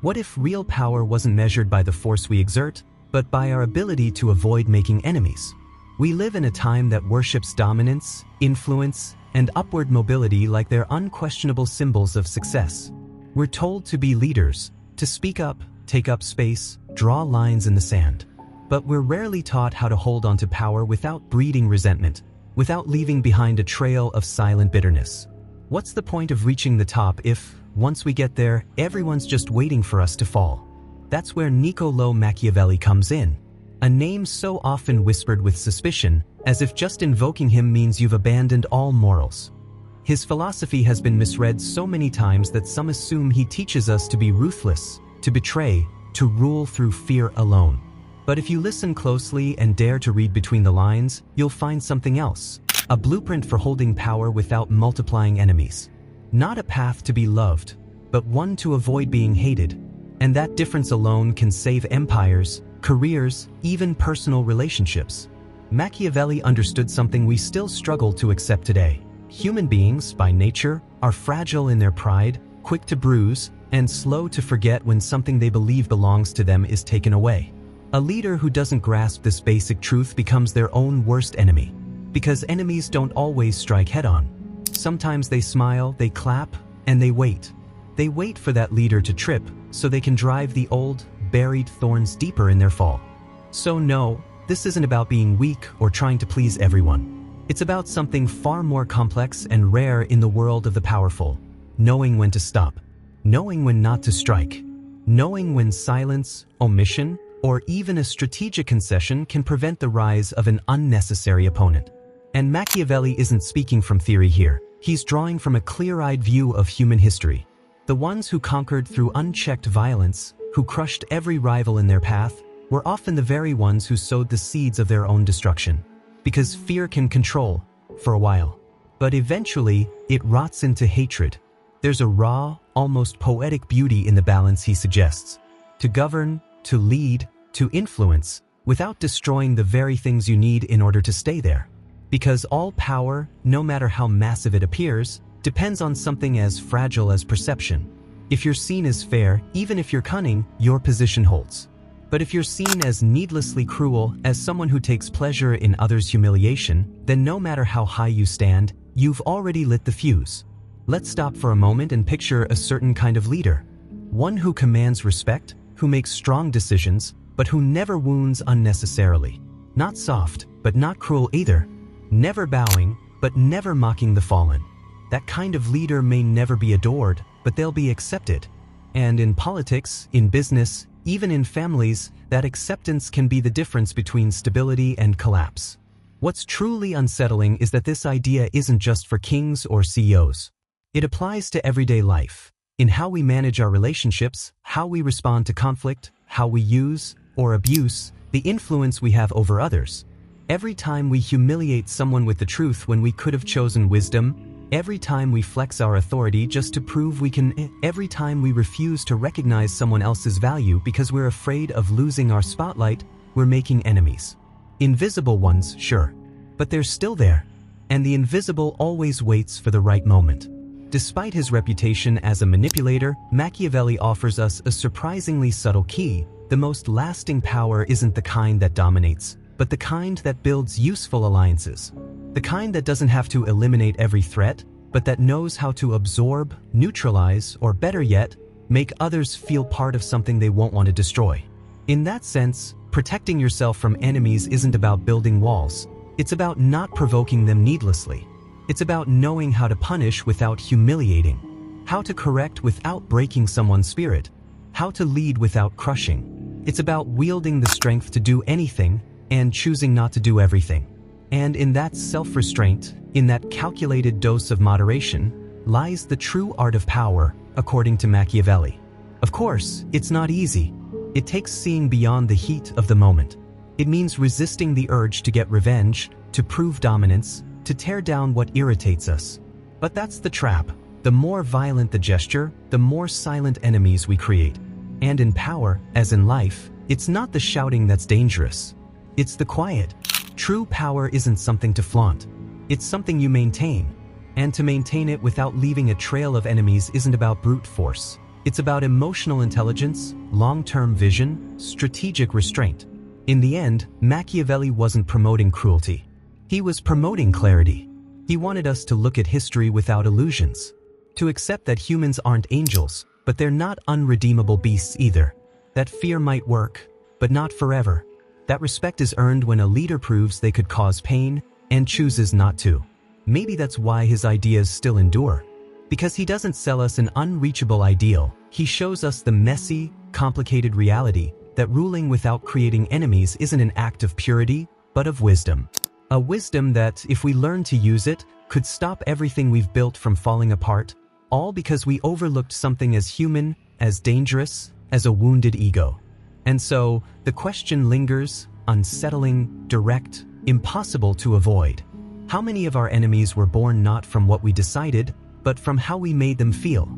What if real power wasn't measured by the force we exert, but by our ability to avoid making enemies? We live in a time that worships dominance, influence, and upward mobility like they're unquestionable symbols of success. We're told to be leaders, to speak up, take up space, draw lines in the sand. But we're rarely taught how to hold on to power without breeding resentment, without leaving behind a trail of silent bitterness. What's the point of reaching the top if, once we get there, everyone's just waiting for us to fall? That's where Niccolò Machiavelli comes in. A name so often whispered with suspicion, as if just invoking him means you've abandoned all morals. His philosophy has been misread so many times that some assume he teaches us to be ruthless, to betray, to rule through fear alone. But if you listen closely and dare to read between the lines, you'll find something else. A blueprint for holding power without multiplying enemies. Not a path to be loved, but one to avoid being hated. And that difference alone can save empires, careers, even personal relationships. Machiavelli understood something we still struggle to accept today. Human beings, by nature, are fragile in their pride, quick to bruise, and slow to forget when something they believe belongs to them is taken away. A leader who doesn't grasp this basic truth becomes their own worst enemy. Because enemies don't always strike head-on. Sometimes they smile, they clap, and they wait. They wait for that leader to trip, so they can drive the old, buried thorns deeper in their fall. So no, this isn't about being weak or trying to please everyone. It's about something far more complex and rare in the world of the powerful. Knowing when to stop. Knowing when not to strike. Knowing when silence, omission, or even a strategic concession can prevent the rise of an unnecessary opponent. And Machiavelli isn't speaking from theory here. He's drawing from a clear-eyed view of human history. The ones who conquered through unchecked violence, who crushed every rival in their path, were often the very ones who sowed the seeds of their own destruction. Because fear can control, for a while. But eventually, it rots into hatred. There's a raw, almost poetic beauty in the balance he suggests. To govern, to lead, to influence, without destroying the very things you need in order to stay there. Because all power, no matter how massive it appears, depends on something as fragile as perception. If you're seen as fair, even if you're cunning, your position holds. But if you're seen as needlessly cruel, as someone who takes pleasure in others' humiliation, then no matter how high you stand, you've already lit the fuse. Let's stop for a moment and picture a certain kind of leader. One who commands respect, who makes strong decisions, but who never wounds unnecessarily. Not soft, but not cruel either. Never bowing, but never mocking the fallen. That kind of leader may never be adored, but they'll be accepted. And in politics, in business, even in families, that acceptance can be the difference between stability and collapse. What's truly unsettling is that this idea isn't just for kings or CEOs. It applies to everyday life. In how we manage our relationships, how we respond to conflict, how we use, or abuse, the influence we have over others. Every time we humiliate someone with the truth when we could have chosen wisdom, every time we flex our authority just to prove we can, every time we refuse to recognize someone else's value because we're afraid of losing our spotlight, we're making enemies. Invisible ones, sure, but they're still there. And the invisible always waits for the right moment. Despite his reputation as a manipulator, Machiavelli offers us a surprisingly subtle key. The most lasting power isn't the kind that dominates, but the kind that builds useful alliances. The kind that doesn't have to eliminate every threat, but that knows how to absorb, neutralize, or better yet, make others feel part of something they won't want to destroy. In that sense, protecting yourself from enemies isn't about building walls. It's about not provoking them needlessly. It's about knowing how to punish without humiliating, how to correct without breaking someone's spirit, how to lead without crushing. It's about wielding the strength to do anything and choosing not to do everything. And in that self-restraint, in that calculated dose of moderation, lies the true art of power, according to Machiavelli. Of course, it's not easy. It takes seeing beyond the heat of the moment. It means resisting the urge to get revenge, to prove dominance, to tear down what irritates us. But that's the trap. The more violent the gesture, the more silent enemies we create. And in power, as in life, it's not the shouting that's dangerous. It's the quiet. True power isn't something to flaunt. It's something you maintain. And to maintain it without leaving a trail of enemies isn't about brute force. It's about emotional intelligence, long-term vision, strategic restraint. In the end, Machiavelli wasn't promoting cruelty. He was promoting clarity. He wanted us to look at history without illusions, to accept that humans aren't angels, but they're not unredeemable beasts either. That fear might work, but not forever. That respect is earned when a leader proves they could cause pain and chooses not to. Maybe that's why his ideas still endure. Because he doesn't sell us an unreachable ideal, he shows us the messy, complicated reality that ruling without creating enemies isn't an act of purity, but of wisdom. A wisdom that, if we learn to use it, could stop everything we've built from falling apart, all because we overlooked something as human, as dangerous, as a wounded ego. And so, the question lingers, unsettling, direct, impossible to avoid. How many of our enemies were born not from what we decided, but from how we made them feel?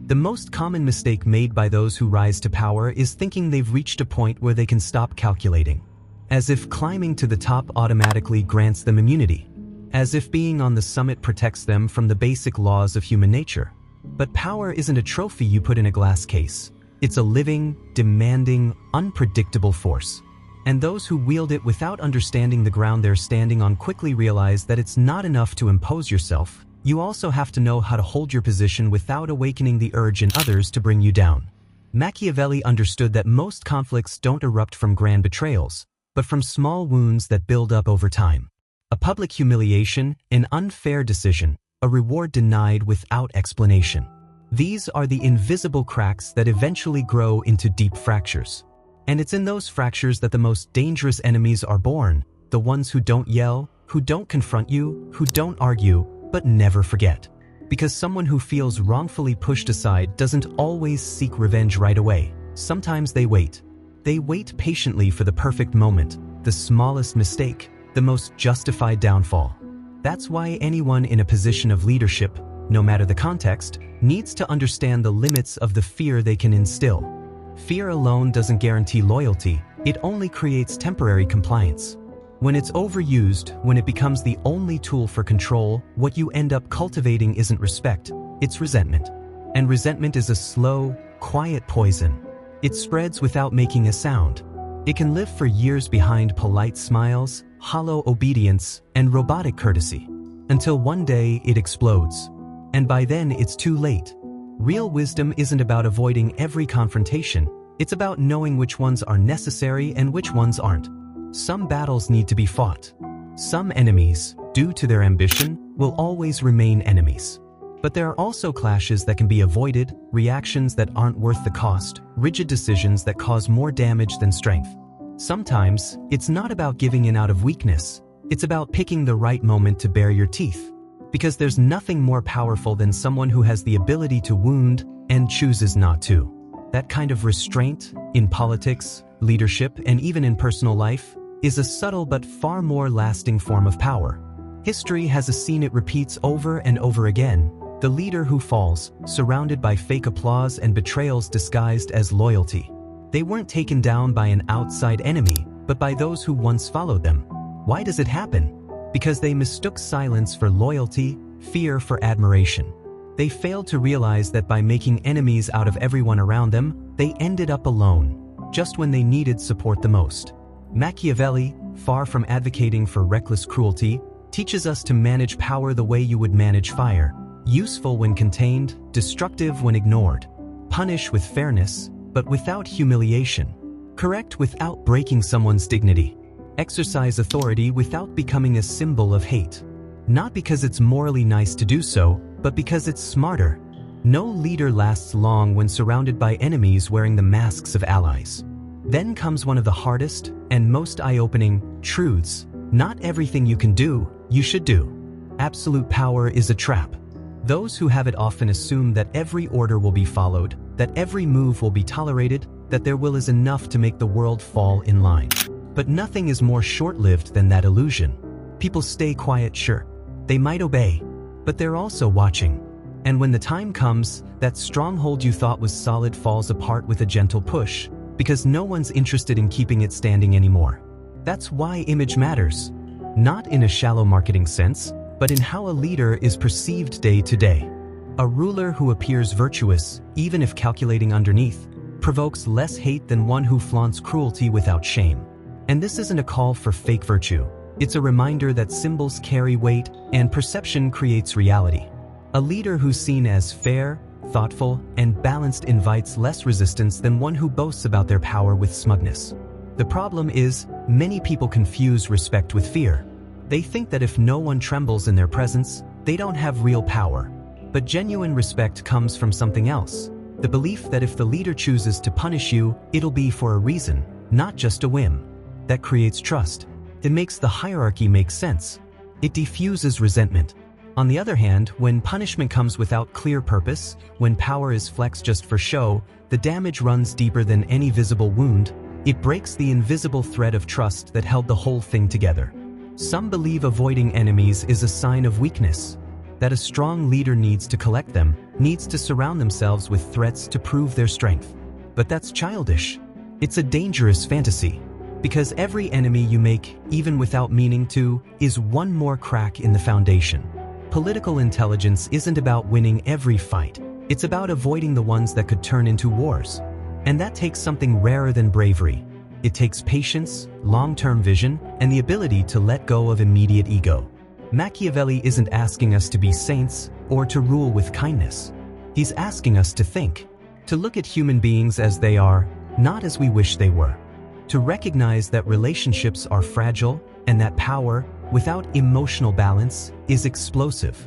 The most common mistake made by those who rise to power is thinking they've reached a point where they can stop calculating. As if climbing to the top automatically grants them immunity. As if being on the summit protects them from the basic laws of human nature. But power isn't a trophy you put in a glass case. It's a living, demanding, unpredictable force. And those who wield it without understanding the ground they're standing on quickly realize that it's not enough to impose yourself. You also have to know how to hold your position without awakening the urge in others to bring you down. Machiavelli understood that most conflicts don't erupt from grand betrayals, but from small wounds that build up over time. A public humiliation, an unfair decision, a reward denied without explanation. These are the invisible cracks that eventually grow into deep fractures. And it's in those fractures that the most dangerous enemies are born, the ones who don't yell, who don't confront you, who don't argue, but never forget. Because someone who feels wrongfully pushed aside doesn't always seek revenge right away. Sometimes they wait. They wait patiently for the perfect moment, the smallest mistake, the most justified downfall. That's why anyone in a position of leadership, no matter the context, needs to understand the limits of the fear they can instill. Fear alone doesn't guarantee loyalty, it only creates temporary compliance. When it's overused, when it becomes the only tool for control, what you end up cultivating isn't respect, it's resentment. And resentment is a slow, quiet poison. It spreads without making a sound. It can live for years behind polite smiles, hollow obedience, and robotic courtesy, until one day it explodes. And by then it's too late. Real wisdom isn't about avoiding every confrontation, it's about knowing which ones are necessary and which ones aren't. Some battles need to be fought. Some enemies, due to their ambition, will always remain enemies. But there are also clashes that can be avoided, reactions that aren't worth the cost, rigid decisions that cause more damage than strength. Sometimes, it's not about giving in out of weakness, it's about picking the right moment to bare your teeth. Because there's nothing more powerful than someone who has the ability to wound and chooses not to. That kind of restraint, in politics, leadership, and even in personal life, is a subtle but far more lasting form of power. History has a scene it repeats over and over again: the leader who falls, surrounded by fake applause and betrayals disguised as loyalty. They weren't taken down by an outside enemy, but by those who once followed them. Why does it happen? Because they mistook silence for loyalty, fear for admiration. They failed to realize that by making enemies out of everyone around them, they ended up alone, just when they needed support the most. Machiavelli, far from advocating for reckless cruelty, teaches us to manage power the way you would manage fire: useful when contained, destructive when ignored. Punish with fairness, but without humiliation. Correct without breaking someone's dignity. Exercise authority without becoming a symbol of hate. Not because it's morally nice to do so, but because it's smarter. No leader lasts long when surrounded by enemies wearing the masks of allies. Then comes one of the hardest and most eye-opening truths. Not everything you can do, you should do. Absolute power is a trap. Those who have it often assume that every order will be followed, that every move will be tolerated, that their will is enough to make the world fall in line. But nothing is more short-lived than that illusion. People stay quiet, sure. They might obey, but they're also watching. And when the time comes, that stronghold you thought was solid falls apart with a gentle push, because no one's interested in keeping it standing anymore. That's why image matters. Not in a shallow marketing sense, but in how a leader is perceived day to day. A ruler who appears virtuous, even if calculating underneath, provokes less hate than one who flaunts cruelty without shame. And this isn't a call for fake virtue. It's a reminder that symbols carry weight and perception creates reality. A leader who's seen as fair, thoughtful, and balanced invites less resistance than one who boasts about their power with smugness. The problem is, many people confuse respect with fear. They think that if no one trembles in their presence, they don't have real power. But genuine respect comes from something else. The belief that if the leader chooses to punish you, it'll be for a reason, not just a whim. That creates trust. It makes the hierarchy make sense. It diffuses resentment. On the other hand, when punishment comes without clear purpose, when power is flexed just for show, the damage runs deeper than any visible wound. It breaks the invisible thread of trust that held the whole thing together. Some believe avoiding enemies is a sign of weakness, that a strong leader needs to collect them, needs to surround themselves with threats to prove their strength. But that's childish. It's a dangerous fantasy. Because every enemy you make, even without meaning to, is one more crack in the foundation. Political intelligence isn't about winning every fight. It's about avoiding the ones that could turn into wars. And that takes something rarer than bravery. It takes patience, long-term vision, and the ability to let go of immediate ego. Machiavelli isn't asking us to be saints or to rule with kindness. He's asking us to think, to look at human beings as they are, not as we wish they were. To recognize that relationships are fragile and that power, without emotional balance, is explosive.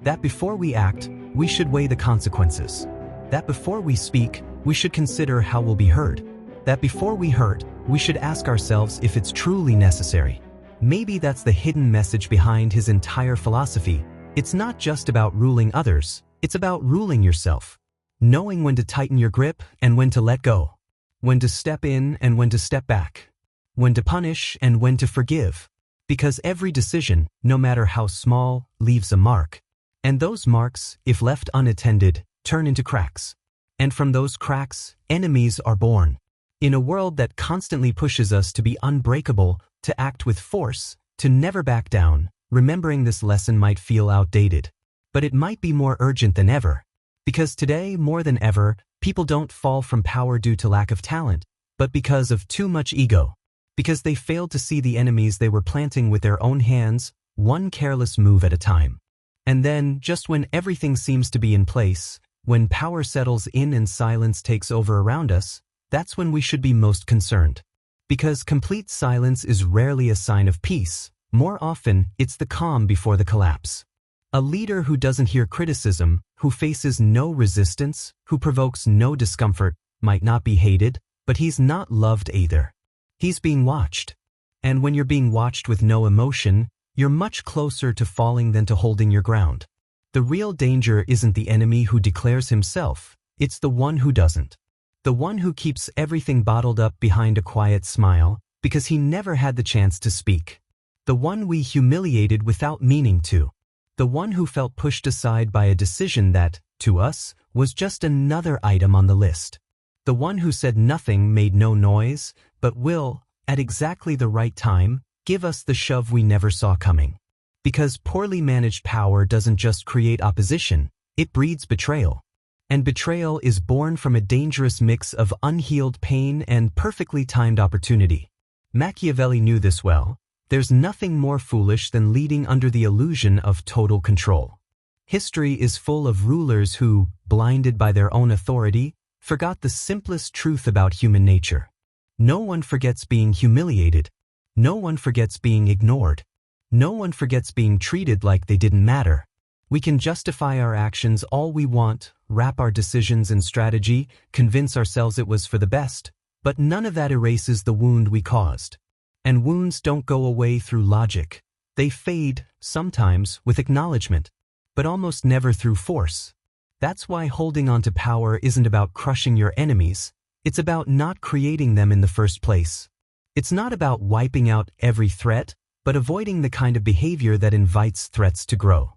That before we act, we should weigh the consequences. That before we speak, we should consider how we'll be heard. That before we hurt, we should ask ourselves if it's truly necessary. Maybe that's the hidden message behind his entire philosophy. It's not just about ruling others, it's about ruling yourself. Knowing when to tighten your grip and when to let go. When to step in and when to step back. When to punish and when to forgive. Because every decision, no matter how small, leaves a mark. And those marks, if left unattended, turn into cracks. And from those cracks, enemies are born. In a world that constantly pushes us to be unbreakable, to act with force, to never back down, remembering this lesson might feel outdated. But it might be more urgent than ever. Because today, more than ever, people don't fall from power due to lack of talent, but because of too much ego. Because they failed to see the enemies they were planting with their own hands, one careless move at a time. And then, just when everything seems to be in place, when power settles in and silence takes over around us, that's when we should be most concerned. Because complete silence is rarely a sign of peace. More often, it's the calm before the collapse. A leader who doesn't hear criticism, who faces no resistance, who provokes no discomfort, might not be hated, but he's not loved either. He's being watched. And when you're being watched with no emotion, you're much closer to falling than to holding your ground. The real danger isn't the enemy who declares himself, it's the one who doesn't. The one who keeps everything bottled up behind a quiet smile, because he never had the chance to speak. The one we humiliated without meaning to. The one who felt pushed aside by a decision that, to us, was just another item on the list. The one who said nothing, made no noise, but will, at exactly the right time, give us the shove we never saw coming. Because poorly managed power doesn't just create opposition, it breeds betrayal. And betrayal is born from a dangerous mix of unhealed pain and perfectly timed opportunity. Machiavelli knew this well. There's nothing more foolish than leading under the illusion of total control. History is full of rulers who, blinded by their own authority, forgot the simplest truth about human nature. No one forgets being humiliated. No one forgets being ignored. No one forgets being treated like they didn't matter. We can justify our actions all we want, wrap our decisions in strategy, convince ourselves it was for the best, but none of that erases the wound we caused. And wounds don't go away through logic. They fade, sometimes, with acknowledgement, but almost never through force. That's why holding on to power isn't about crushing your enemies, it's about not creating them in the first place. It's not about wiping out every threat, but avoiding the kind of behavior that invites threats to grow.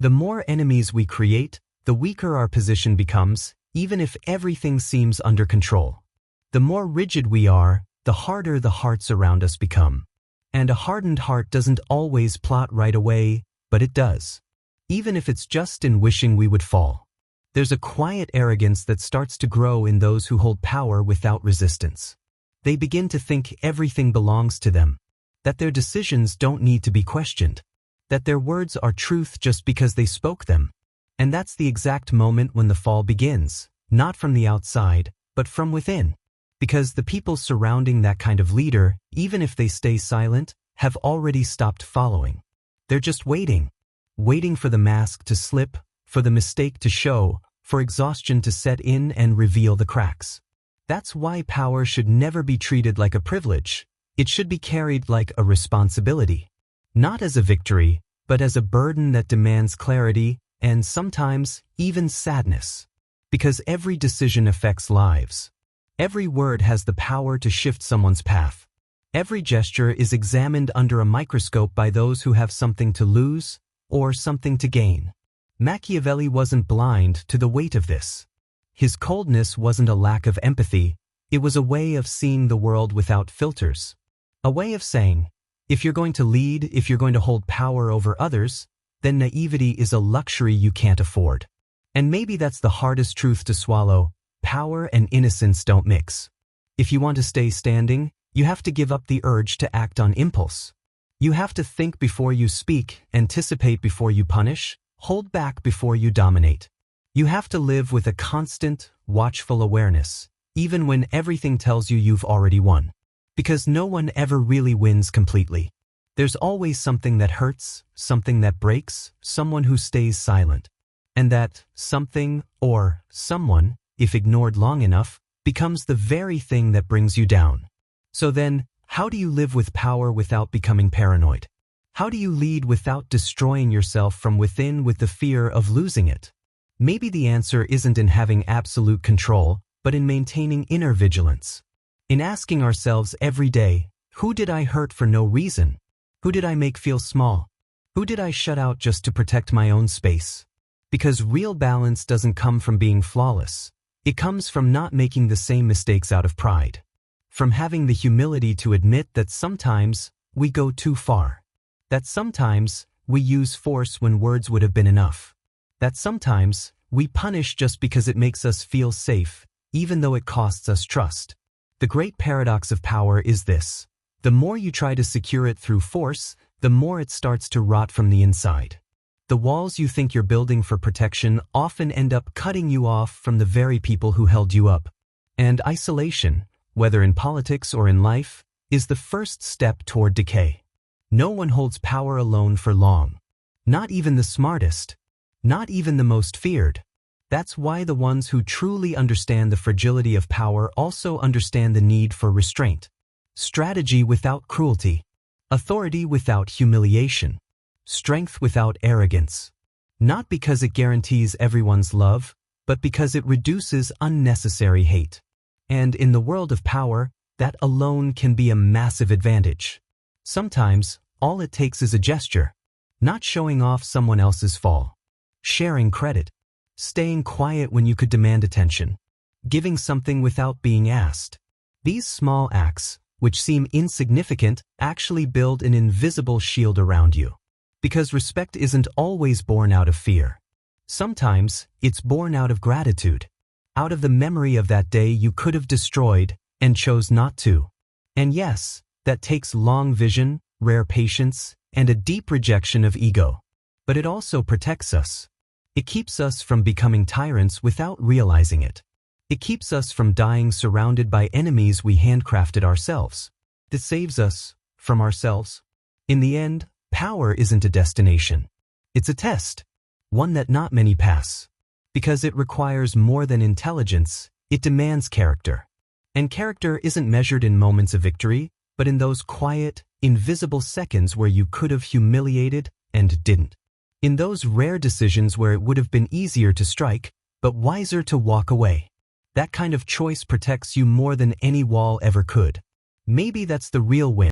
The more enemies we create, the weaker our position becomes, even if everything seems under control. The more rigid we are, the harder the hearts around us become. And a hardened heart doesn't always plot right away, but it does. Even if it's just in wishing we would fall. There's a quiet arrogance that starts to grow in those who hold power without resistance. They begin to think everything belongs to them, that their decisions don't need to be questioned, that their words are truth just because they spoke them. And that's the exact moment when the fall begins, not from the outside, but from within. Because the people surrounding that kind of leader, even if they stay silent, have already stopped following. They're just waiting for the mask to slip, for the mistake to show, for exhaustion to set in and reveal the cracks. That's why power should never be treated like a privilege. It should be carried like a responsibility. Not as a victory, but as a burden that demands clarity and sometimes even sadness. Because every decision affects lives. Every word has the power to shift someone's path. Every gesture is examined under a microscope by those who have something to lose or something to gain. Machiavelli wasn't blind to the weight of this. His coldness wasn't a lack of empathy, it was a way of seeing the world without filters. A way of saying, if you're going to lead, if you're going to hold power over others, then naivety is a luxury you can't afford. And maybe that's the hardest truth to swallow. Power and innocence don't mix. If you want to stay standing, you have to give up the urge to act on impulse. You have to think before you speak, anticipate before you punish, hold back before you dominate. You have to live with a constant, watchful awareness, even when everything tells you you've already won. Because no one ever really wins completely. There's always something that hurts, something that breaks, someone who stays silent. And that something, or someone, if ignored long enough, becomes the very thing that brings you down. So then, how do you live with power without becoming paranoid? How do you lead without destroying yourself from within with the fear of losing it? Maybe the answer isn't in having absolute control, but in maintaining inner vigilance. In asking ourselves every day, who did I hurt for no reason? Who did I make feel small? Who did I shut out just to protect my own space? Because real balance doesn't come from being flawless. It comes from not making the same mistakes out of pride. From having the humility to admit that sometimes we go too far. That sometimes we use force when words would have been enough. That sometimes we punish just because it makes us feel safe, even though it costs us trust. The great paradox of power is this. The more you try to secure it through force, the more it starts to rot from the inside. The walls you think you're building for protection often end up cutting you off from the very people who held you up. And isolation, whether in politics or in life, is the first step toward decay. No one holds power alone for long. Not even the smartest. Not even the most feared. That's why the ones who truly understand the fragility of power also understand the need for restraint. Strategy without cruelty. Authority without humiliation. Strength without arrogance. Not because it guarantees everyone's love, but because it reduces unnecessary hate. And in the world of power, that alone can be a massive advantage. Sometimes, all it takes is a gesture. Not showing off someone else's fall. Sharing credit. Staying quiet when you could demand attention. Giving something without being asked. These small acts, which seem insignificant, actually build an invisible shield around you. Because respect isn't always born out of fear. Sometimes, it's born out of gratitude. Out of the memory of that day you could have destroyed and chose not to. And yes, that takes long vision, rare patience, and a deep rejection of ego. But it also protects us. It keeps us from becoming tyrants without realizing it. It keeps us from dying surrounded by enemies we handcrafted ourselves. It saves us from ourselves. In the end, power isn't a destination. It's a test. One that not many pass. Because it requires more than intelligence, it demands character. And character isn't measured in moments of victory, but in those quiet, invisible seconds where you could have humiliated and didn't. In those rare decisions where it would have been easier to strike, but wiser to walk away. That kind of choice protects you more than any wall ever could. Maybe that's the real win.